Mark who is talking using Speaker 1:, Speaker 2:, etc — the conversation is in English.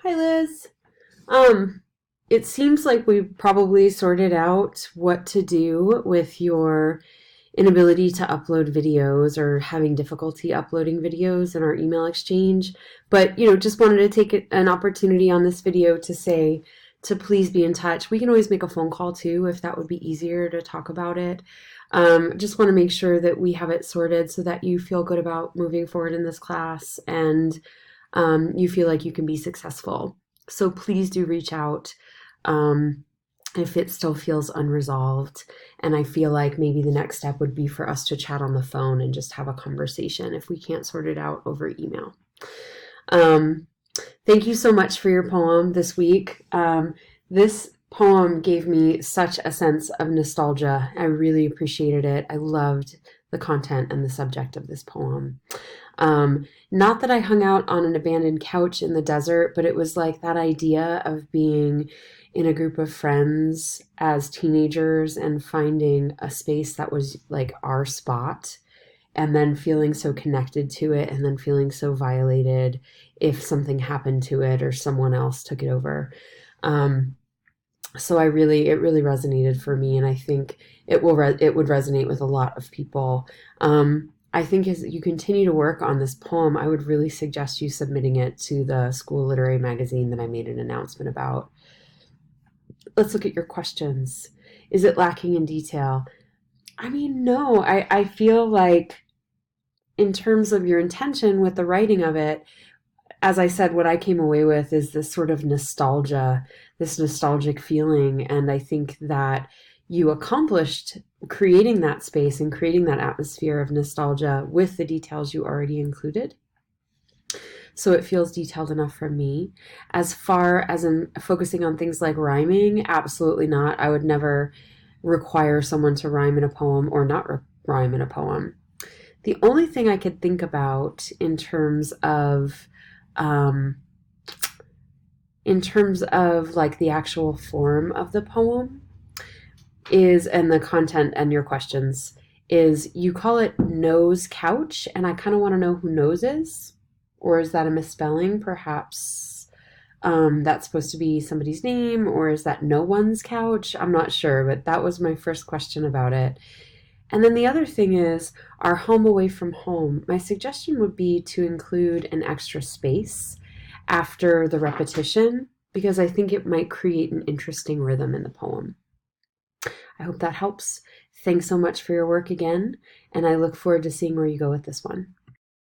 Speaker 1: Hi, Liz. Um, it seems like we probably sorted out what to do with your inability to upload videos or having difficulty uploading videos in our email exchange. But, just wanted to take an opportunity on this video to say to please be in touch. We can always make a phone call too if that would be easier to talk about it. Just want to make sure that we have it sorted so that you feel good about moving forward in this class and you feel like you can be successful. So please do reach out if it still feels unresolved. And I feel like maybe the next step would be for us to chat on the phone and just have a conversation if we can't sort it out over email. Um, Thank you so much for your poem this week. This poem gave me such a sense of nostalgia. I really appreciated it. I loved the content and the subject of this poem. Not that I hung out on an abandoned couch in the desert, but it was like that idea of being in a group of friends as teenagers and finding a space that was like our spot and then feeling so connected to it and then feeling so violated if something happened to it or someone else took it over. Um, so it really resonated for me, and I think it would resonate with a lot of people. I think as you continue to work on this poem, I would really suggest you submitting it to the school literary magazine that I made an announcement about. Let's look at your questions. Is it lacking in detail? I mean, no, I feel like in terms of your intention with the writing of it, as I said, what I came away with is this sort of nostalgia, this nostalgic feeling. And I think that you accomplished creating that space and creating that atmosphere of nostalgia with the details you already included. So it feels detailed enough for me. As far as in focusing on things like rhyming, absolutely not. I would never require someone to rhyme in a poem or not rhyme in a poem. The only thing I could think about um, in terms of like the actual form of the poem is and the content and your questions is you call it Nose Couch, and I kind of want to know who Nose is, or is that a misspelling? Perhaps that's supposed to be somebody's name, or is that no one's couch? I'm not sure, but that was my first question about it. And then the other thing is our home away from home. My suggestion would be to include an extra space after the repetition because I think it might create an interesting rhythm in the poem. I hope that helps. Thanks so much for your work again, and I look forward to seeing where you go with this one.